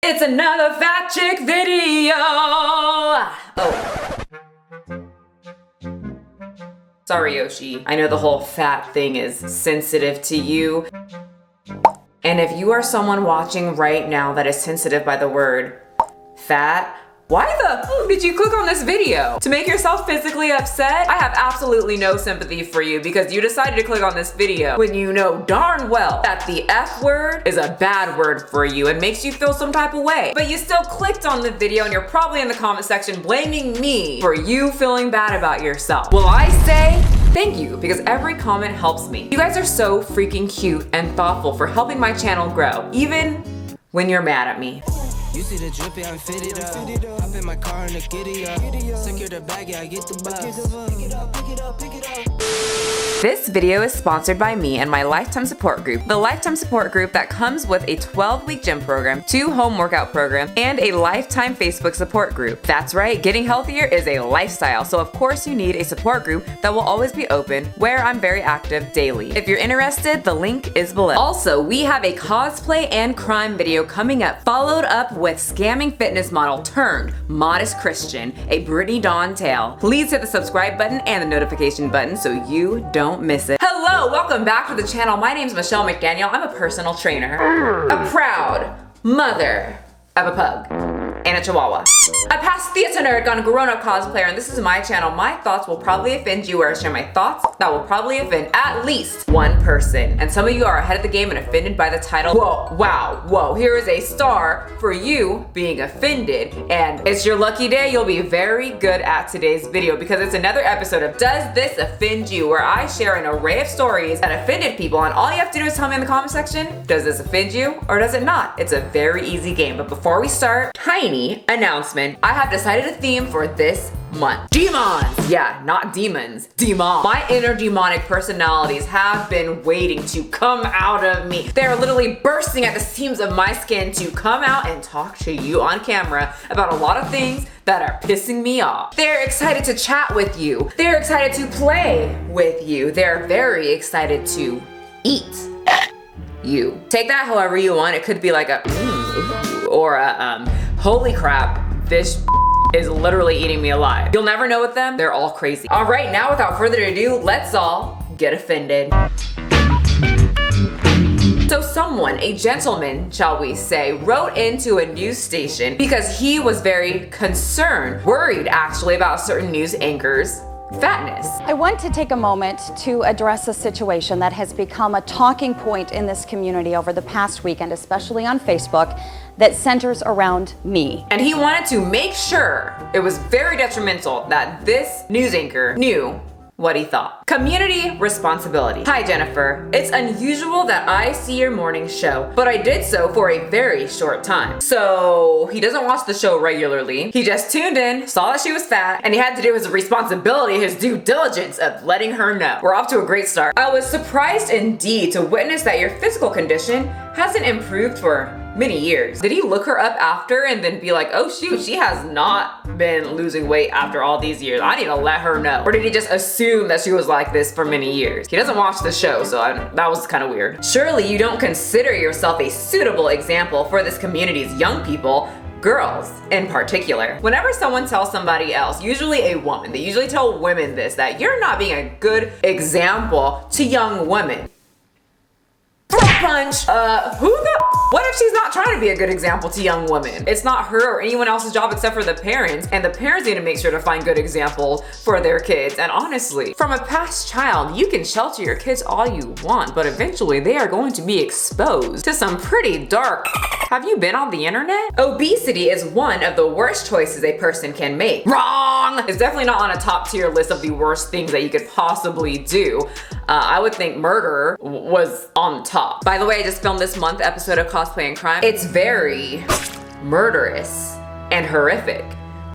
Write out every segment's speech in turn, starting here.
It's another fat chick video. Oh. Sorry, Yoshi. I know the whole fat thing is sensitive to you. And if you are someone watching right now that is sensitive by the word fat, why the did you click on this video? To make yourself physically upset? I have absolutely no sympathy for you because you decided to click on this video when you know darn well that the F word is a bad word for you and makes you feel some type of way. But you still clicked on the video and you're probably in the comment section blaming me for you feeling bad about yourself. Well, I say thank you, because every comment helps me. You guys are so freaking cute and thoughtful for helping my channel grow, even when you're mad at me. You see the drippy, I'm fitted up. Hop in my car and the giddy up. Secure the bag, yeah, I get the bus. Pick it up, pick it up, pick it up. This video is sponsored by me and my Lifetime Support Group. The Lifetime Support Group that comes with a 12-week gym program, 2 home workout programs, and a lifetime Facebook support group. That's right, getting healthier is a lifestyle, so of course you need a support group that will always be open, where I'm very active daily. If you're interested, the link is below. Also, we have a cosplay and crime video coming up, followed up with scamming fitness model turned modest Christian, a Brittany Dawn tale. Please hit the subscribe button and the notification button so you don't miss it. Hello, welcome back to the channel. My name is Michelle McDaniel. I'm a personal trainer, a proud mother of a pug and a chihuahua, a past theater nerd gone grown-up cosplayer, and this is my channel. My thoughts will probably offend you, where I share my thoughts that will probably offend at least one person. And some of you are ahead of the game and offended by the title. Whoa, wow, whoa, here is a star for you being offended, and it's your lucky day. You'll be very good at today's video because it's another episode of Does This Offend You, where I share an array of stories that offended people, and all you have to do is tell me in the comment section, does this offend you or does it not? It's a very easy game. But before we start, tiny announcement. I have decided a theme for this month. Demons! Yeah, not demons. Demons. My inner demonic personalities have been waiting to come out of me. They're literally bursting at the seams of my skin to come out and talk to you on camera about a lot of things that are pissing me off. They're excited to chat with you. They're excited to play with you. They're very excited to eat you. Take that however you want. It could be like a or a holy crap, this is literally eating me alive. You'll never know with them. They're all crazy. All right, now without further ado, let's all get offended. So someone, a gentleman, shall we say, wrote into a news station because he was very concerned, worried actually, about certain news anchors' fatness. I want to take a moment to address a situation that has become a talking point in this community over the past weekend, especially on Facebook, that centers around me. And he wanted to make sure it was very detrimental that this news anchor knew what he thought. Community responsibility. Hi Jennifer, it's unusual that I see your morning show, but I did so for a very short time. So he doesn't watch the show regularly. He just tuned in, saw that she was fat, and he had to do his responsibility, his due diligence of letting her know. We're off to a great start. I was surprised indeed to witness that your physical condition hasn't improved for many years. Did he look her up after and then be like, oh shoot, she has not been losing weight after all these years. I need to let her know. Or did he just assume that she was like this for many years? He doesn't watch the show, so that was kind of weird. Surely you don't consider yourself a suitable example for this community's young people, girls in particular. Whenever someone tells somebody else, usually a woman, they usually tell women this, that you're not being a good example to young women. Punch. What if she's not trying to be a good example to young women? It's not her or anyone else's job except for the parents, and the parents need to make sure to find good examples for their kids. And honestly, from a past child, you can shelter your kids all you want, but eventually they are going to be exposed to some pretty dark. Have you been on the internet? Obesity is one of the worst choices a person can make. Wrong! It's definitely not on a top tier list of the worst things that you could possibly do. I would think murder was on the top. By the way, I just filmed this month episode of Cosplay and Crime. It's very murderous and horrific.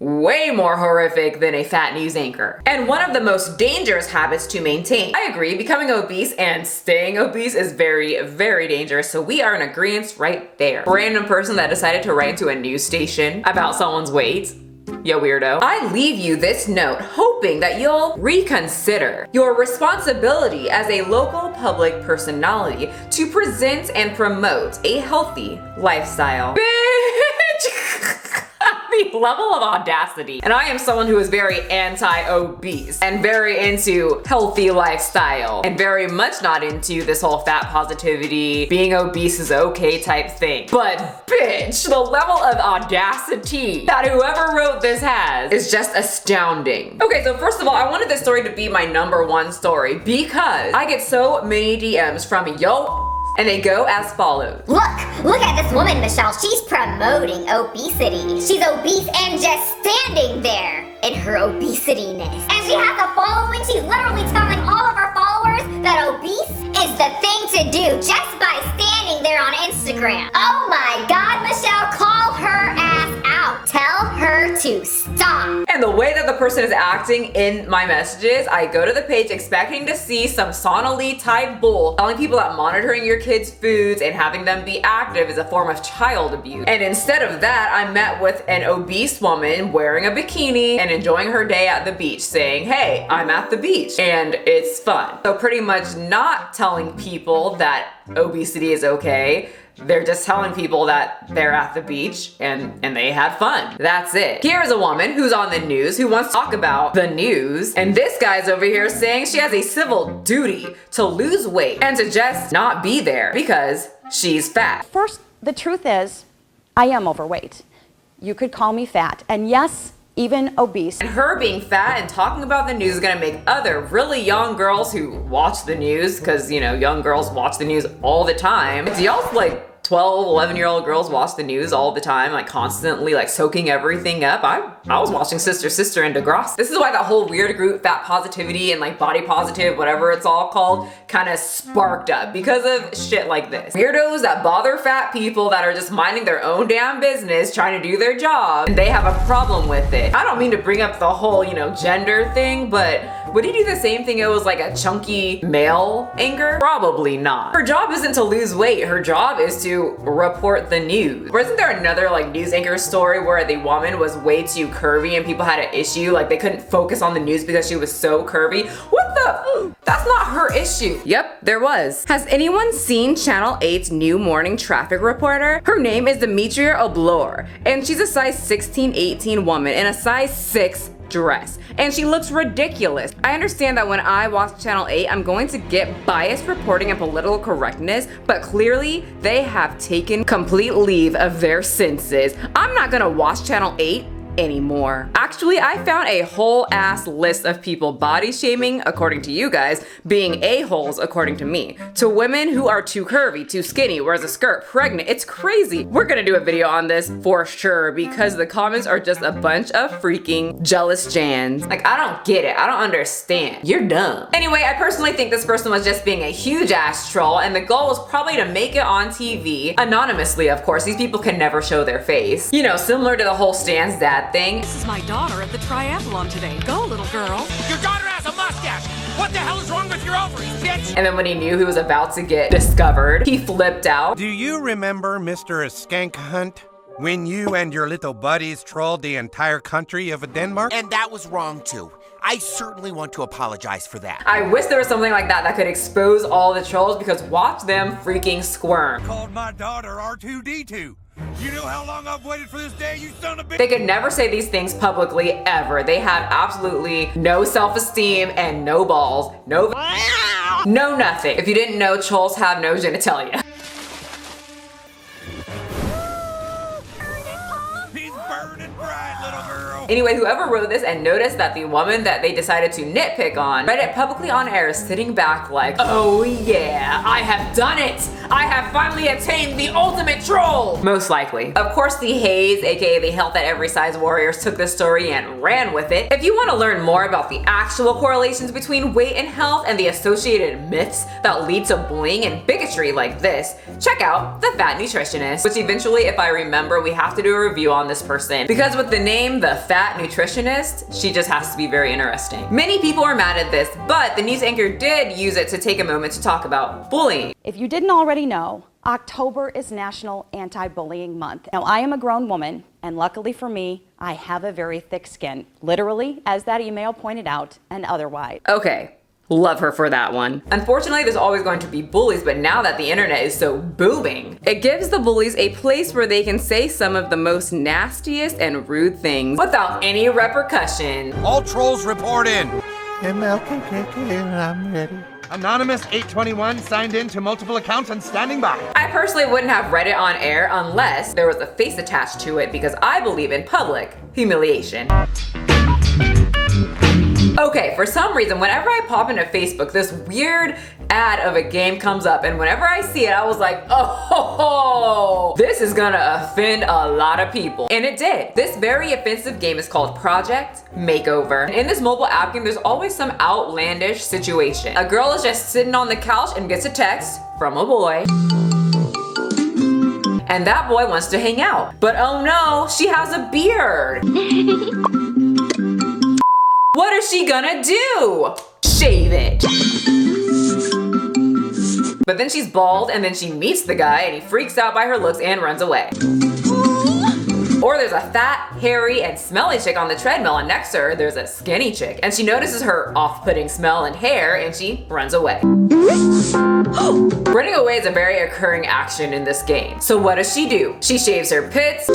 Way more horrific than a fat news anchor. And one of the most dangerous habits to maintain. I agree, becoming obese and staying obese is very, very dangerous. So we are in agreement right there. Random person that decided to write to a news station about someone's weight. You weirdo. I leave you this note hoping that you'll reconsider your responsibility as a local public personality to present and promote a healthy lifestyle. level of audacity. And I am someone who is very anti-obese and very into healthy lifestyle and very much not into this whole fat positivity, being obese is okay type thing. But bitch, the level of audacity that whoever wrote this has is just astounding. Okay, so first of all, I wanted this story to be my #1 story because I get so many DMs from yo, and they go as follows. Look at this woman, Michelle. She's promoting obesity. She's obese and just standing there in her obesity-ness. And she has a following. She's literally telling all of her followers that obese is the thing to do just by standing there on Instagram. Oh my God, Michelle, call her ass out. Tell her to stop. And the way that the person is acting in my messages, I go to the page expecting to see some Sonali type bull telling people that monitoring your kids' foods and having them be active is a form of child abuse. And instead of that, I met with an obese woman wearing a bikini and enjoying her day at the beach saying, hey, I'm at the beach and it's fun. So pretty much not telling people that obesity is okay. They're just telling people that they're at the beach and they had fun. That's it. Here is a woman who's on the news who wants to talk about the news, and this guy's over here saying she has a civil duty to lose weight and to just not be there because she's fat. First, the truth is, I am overweight. You could call me fat, and yes, even obese. And her being fat and talking about the news is gonna make other really young girls who watch the news, because you know, young girls watch the news all the time. Do y'all like 12, 11-year-old girls watch the news all the time, like constantly like soaking everything up? I was watching Sister and Degrassi. This is why that whole weird group, fat positivity and like body positive, whatever it's all called, kind of sparked up because of shit like this. Weirdos that bother fat people that are just minding their own damn business, trying to do their job, and they have a problem with it. I don't mean to bring up the whole, you know, gender thing, but would he do the same thing if it was like a chunky male anchor? Probably not. Her job isn't to lose weight. Her job is to report the news. Or isn't there another like news anchor story where the woman was way too curvy and people had an issue, like they couldn't focus on the news because she was so curvy? What the? That's not her issue. Yep, there was. Has anyone seen Channel 8's new morning traffic reporter? Her name is Demetria Oblor, and she's a size 16-18 woman in a size 6 dress, and she looks ridiculous. I understand that when I watch Channel 8, I'm going to get biased reporting and political correctness, but clearly they have taken complete leave of their senses. I'm not gonna watch Channel 8 anymore. Actually, I found a whole ass list of people body shaming, according to you guys, being a-holes, according to me, to women who are too curvy, too skinny, wears a skirt, pregnant. It's crazy. We're gonna do a video on this for sure because the comments are just a bunch of freaking jealous Jans. Like, I don't get it. I don't understand. You're dumb. Anyway, I personally think this person was just being a huge ass troll, and the goal was probably to make it on TV, anonymously, of course. These people can never show their face. You know, similar to the whole Stan's dad thing. This is my daughter at the triathlon today. Go, little girl. Your daughter has a mustache! What the hell is wrong with your ovaries, bitch? And then when he knew he was about to get discovered, he flipped out. Do you remember Mr. Skank Hunt? When you and your little buddies trolled the entire country of Denmark? And that was wrong too. I certainly want to apologize for that. I wish there was something like that that could expose all the trolls, because watch them freaking squirm. Called my daughter R2D2. You know how long I've waited for this day, you son of a bitch? They could never say these things publicly ever. They have absolutely no self-esteem and no balls, no nothing. If you didn't know, trolls have no genitalia. He's burning bright, little girl. Anyway, whoever wrote this and noticed that the woman that they decided to nitpick on read it publicly on air, sitting back like, oh yeah, I have done it! I have finally attained the ultimate troll! Most likely. Of course, the Haze, aka the Health at Every Size Warriors, took this story and ran with it. If you want to learn more about the actual correlations between weight and health and the associated myths that lead to bullying and bigotry like this, check out The Fat Nutritionist, which eventually, if I remember, we have to do a review on this person. Because with the name The Fat Nutritionist, she just has to be very interesting. Many people are mad at this, but the news anchor did use it to take a moment to talk about bullying. If you didn't already know, October is National Anti-Bullying Month. Now, I am a grown woman, and luckily for me, I have a very thick skin. Literally, as that email pointed out, and otherwise. Okay, Love her for that one. Unfortunately, there's always going to be bullies, but now that the internet is so booming, it gives the bullies a place where they can say some of the most nastiest and rude things without any repercussion. All trolls report in. MLKKK, I'm ready. Anonymous 821 signed in to multiple accounts and standing by. I personally wouldn't have read it on air unless there was a face attached to it because I believe in public humiliation. Okay, for some reason, whenever I pop into Facebook, this weird ad of a game comes up, and whenever I see it, I was like, oh, this is gonna offend a lot of people. And it did. This very offensive game is called Project Makeover. And in this mobile app game, there's always some outlandish situation. A girl is just sitting on the couch and gets a text from a boy. And that boy wants to hang out. But oh no, she has a beard. What is she gonna do? Shave it. But then she's bald and then she meets the guy and he freaks out by her looks and runs away. Or there's a fat, hairy, and smelly chick on the treadmill, and next to her there's a skinny chick, and she notices her off-putting smell and hair and she runs away. Running away is a very occurring action in this game. So what does she do? She shaves her pits,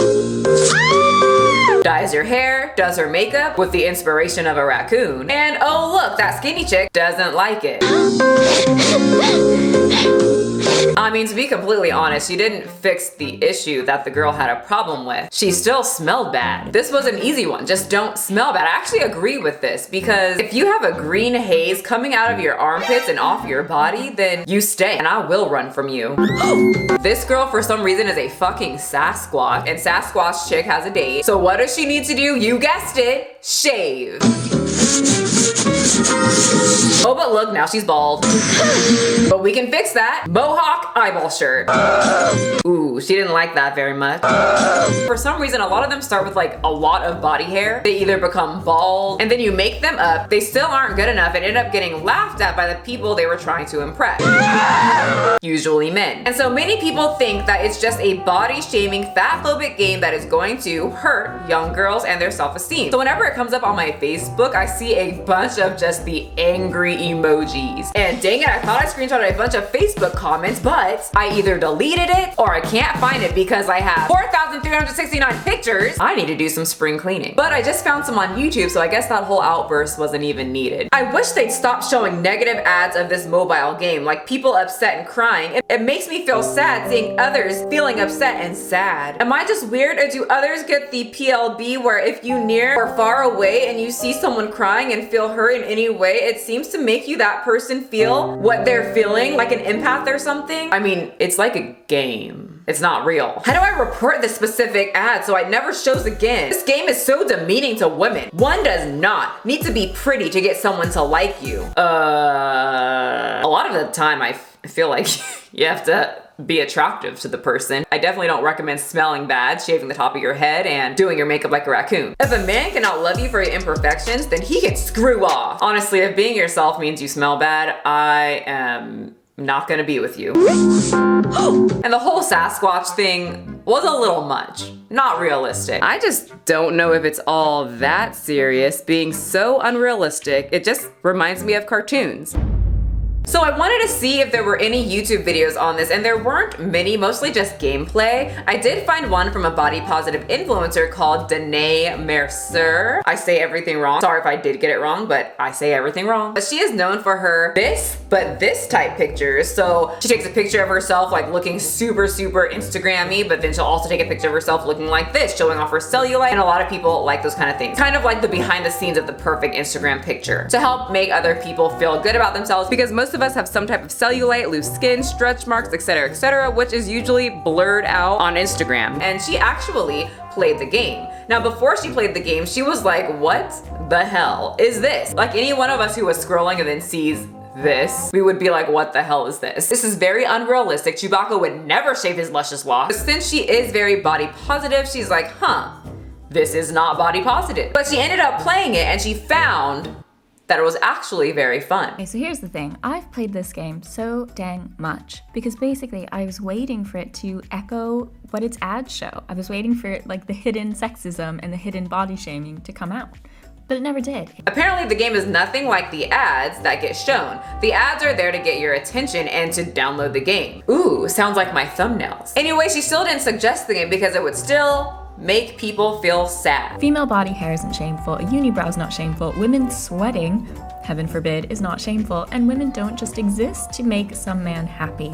dyes her hair, does her makeup with the inspiration of a raccoon, and oh look, that skinny chick doesn't like it. I mean, to be completely honest, she didn't fix the issue that the girl had a problem with. She still smelled bad. This was an easy one, just don't smell bad. I actually agree with this because if you have a green haze coming out of your armpits and off your body, then you stay and I will run from you. This girl for some reason is a fucking Sasquatch, and Sasquatch chick has a date. So what does she need to do? You guessed it, shave. Oh, but look, now she's bald. But we can fix that. Mohawk eyeball shirt. Ooh, she didn't like that very much. For some reason, a lot of them start with like a lot of body hair. They either become bald and then you make them up. They still aren't good enough and end up getting laughed at by the people they were trying to impress. Usually men. And so many people think that it's just a body shaming, fat phobic game that is going to hurt young girls and their self-esteem. So whenever it comes up on my Facebook, I see a bunch of just the angry emojis. And dang it, I thought I screenshotted a bunch of Facebook comments, but I either deleted it or I can't find it because I have 4,369 pictures. I need to do some spring cleaning. But I just found some on YouTube, so I guess that whole outburst wasn't even needed. I wish they'd stop showing negative ads of this mobile game, like people upset and crying. It makes me feel sad seeing others feeling upset and sad. Am I just weird, or do others get the PLB where if you near or far away and you see someone crying and feel hurt in any way, it seems to make you that person feel what they're feeling, like an empath or something? I mean, it's like a game. It's not real. How do I report this specific ad so it never shows again? This game is so demeaning to women. One does not need to be pretty to get someone to like you. A lot of the time I feel like you have to be attractive to the person. I definitely don't recommend smelling bad, shaving the top of your head, and doing your makeup like a raccoon. If a man cannot love you for your imperfections, then he can screw off. Honestly, if being yourself means you smell bad, I am not gonna be with you. And the whole Sasquatch thing was a little much. Not realistic. I just don't know if it's all that serious, being so unrealistic. It just reminds me of cartoons. So I wanted to see if there were any YouTube videos on this, and there weren't many, mostly just gameplay. I did find one from a body positive influencer called Danae Mercer. I say everything wrong. Sorry if I did get it wrong, but I say everything wrong. But she is known for her this type pictures. So she takes a picture of herself like looking super Instagrammy, but then she'll also take a picture of herself looking like this, showing off her cellulite, and a lot of people like those kind of things. Kind of like the behind the scenes of the perfect Instagram picture to help make other people feel good about themselves, because most of us have some type of cellulite, loose skin, stretch marks, etc., which is usually blurred out on Instagram. And she actually played the game. Now, before she played the game, she was like, what the hell is this? Like any one of us who was scrolling and then sees this, we would be like, what the hell is this? This is very unrealistic. Chewbacca would never shave his luscious locks. But since she is very body positive, she's like, this is not body positive. But she ended up playing it and she found that it was actually very fun. Okay, so here's the thing. I've played this game so dang much because basically I was waiting for it to echo what its ads show. I was waiting for like the hidden sexism and the hidden body shaming to come out. but it never did. Apparently the game is nothing like the ads that get shown. The ads are there to get your attention and to download the game. Ooh, sounds like my thumbnails. Anyway, she still didn't suggest the game because it would still make people feel sad. Female body hair isn't shameful, a unibrow's not shameful, women sweating, heaven forbid, is not shameful, and women don't just exist to make some man happy.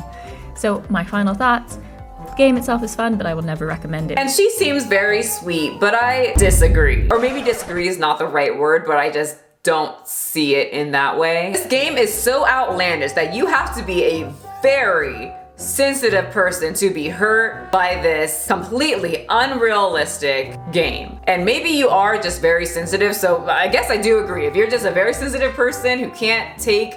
So my final thoughts, the game itself is fun, but I will never recommend it. And she seems very sweet, but I disagree. Or maybe disagree is not the right word, but I just don't see it in that way. This game is so outlandish that you have to be a very sensitive person to be hurt by this completely unrealistic game. And maybe you are just very sensitive, so I guess I do agree. If you're just a very sensitive person who can't take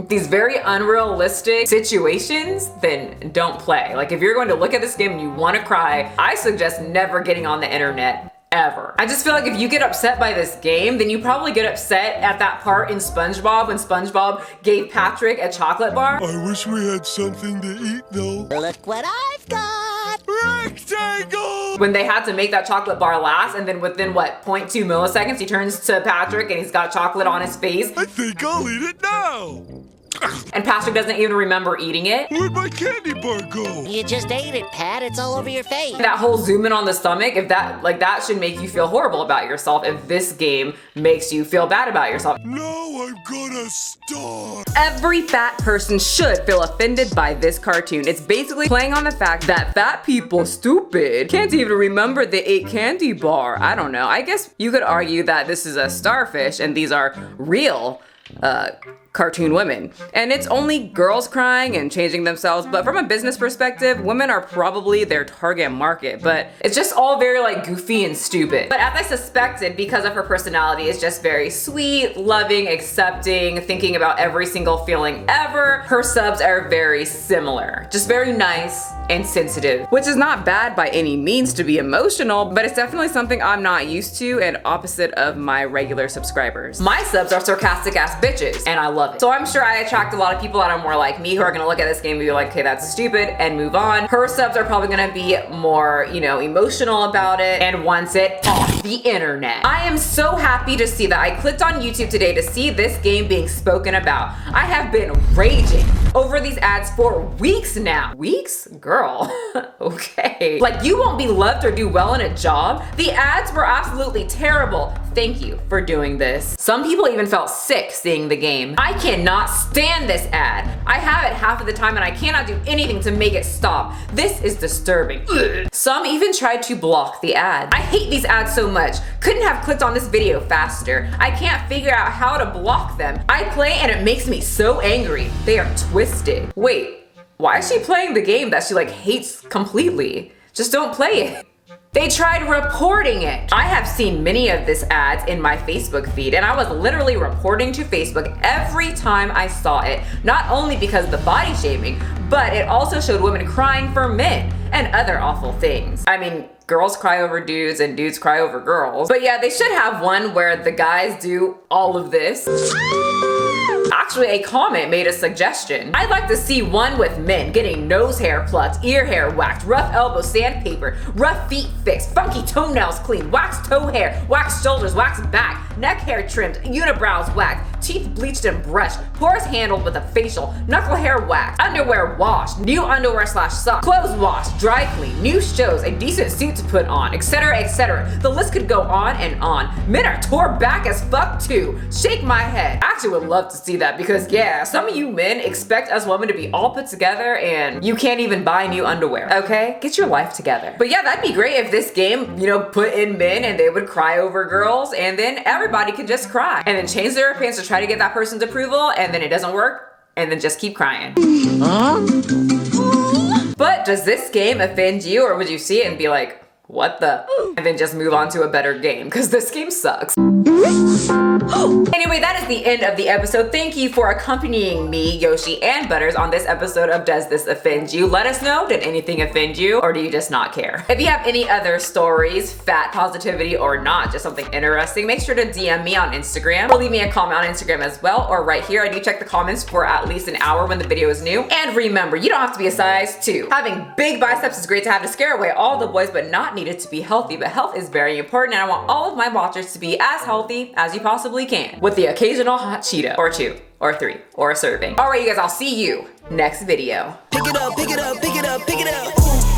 these very unrealistic situations, then don't play. Like, if you're going to look at this game and you want to cry, I suggest never getting on the internet ever. I just feel like if you get upset by this game, then you probably get upset at that part in SpongeBob when SpongeBob gave Patrick a chocolate bar. I wish we had something to eat though. Look what I've got! Rectangle! When they had to make that chocolate bar last, and then within what, 0.2 milliseconds, he turns to Patrick and he's got chocolate on his face. I think I'll eat it now. And Patrick doesn't even remember eating it. Where'd my candy bar go? You just ate it, Pat. It's all over your face. That whole zoom in on the stomach, if that should make you feel horrible about yourself if this game makes you feel bad about yourself. No, I'm gonna starve. Every fat person should feel offended by this cartoon. It's basically playing on the fact that fat people stupid can't even remember they ate candy bar. I don't know. I guess you could argue that this is a starfish and these are real cartoon women. And it's only girls crying and changing themselves, but from a business perspective, women are probably their target market, but it's just all very like goofy and stupid. But as I suspected, because of her personality, it's just very sweet, loving, accepting, thinking about every single feeling ever. Her subs are very similar, just very nice and sensitive, which is not bad by any means to be emotional, but it's definitely something I'm not used to and opposite of my regular subscribers. My subs are sarcastic ass bitches, and I love it. So I'm sure I attract a lot of people that are more like me who are gonna look at this game and be like, okay, that's stupid, and move on. Her subs are probably gonna be more, you know, emotional about it and wants it off the internet. I am so happy to see that I clicked on YouTube today to see this game being spoken about. I have been raging over these ads for weeks now. Weeks? Girl, okay. Like, you won't be loved or do well in a job? The ads were absolutely terrible. Thank you for doing this. Some people even felt sick seeing the game. I cannot stand this ad. I have it half of the time and I cannot do anything to make it stop. This is disturbing. Ugh. Some even tried to block the ad. I hate these ads so much. Couldn't have clicked on this video faster. I can't figure out how to block them. I play and it makes me so angry. They are twisted. Wait, why is she playing the game that she like hates completely? Just don't play it. They tried reporting it. I have seen many of this ads in my Facebook feed, and I was literally reporting to Facebook every time I saw it, not only because of the body shaming, but it also showed women crying for men and other awful things. I mean, girls cry over dudes and dudes cry over girls. But yeah, they should have one where the guys do all of this. Actually, a comment made a suggestion. I'd like to see one with men getting nose hair plucked, ear hair waxed, rough elbow sandpaper, rough feet fixed, funky toenails cleaned, waxed toe hair, waxed shoulders, waxed back, neck hair trimmed, unibrows waxed, teeth bleached and brushed, pores handled with a facial, knuckle hair waxed, underwear washed, new underwear / socks, clothes washed, dry clean, new shows, a decent suit to put on, etc, etc. The list could go on and on. Men are tore back as fuck too. Shake my head. I actually would love to see that because yeah, some of you men expect us women to be all put together and you can't even buy new underwear. Okay, get your life together. But yeah, that'd be great if this game, you know, put in men and they would cry over girls and then everybody could just cry and then change their appearance to try to get that person's approval and then it doesn't work and then just keep crying. But does this game offend you or would you see it and be like, what the? And then just move on to a better game because this game sucks. Anyway, that is the end of the episode. Thank you for accompanying me, Yoshi, and Butters on this episode of Does This Offend You? Let us know, did anything offend you or do you just not care? If you have any other stories, fat positivity or not, just something interesting, make sure to DM me on Instagram or leave me a comment on Instagram as well or right here. I do check the comments for at least an hour when the video is new. And remember, you don't have to be a size 2. Having big biceps is great to have to scare away all the boys, but not needed to be healthy, but health is very important and I want all of my watchers to be as healthy as you possibly can, with the occasional hot Cheeto, or 2, or 3, or a serving. Alright you guys, I'll see you next video. Pick it up, pick it up, pick it up, pick it up.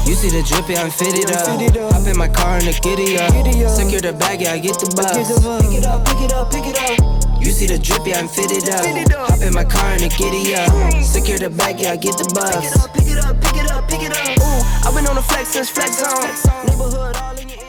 You see the drippy, I'm fitted up. Hop in my car and the giddy up. Secure the bag, yeah, I get the bus. Pick it up, pick it up, pick it up. You see the drippy, I'm fitted up. Hop in my car and the giddy up. Secure the bag, yeah, I get the bus. Pick it up, pick it up, pick it up, pick it up. I've been on the flex since flex zone. Neighborhood all in your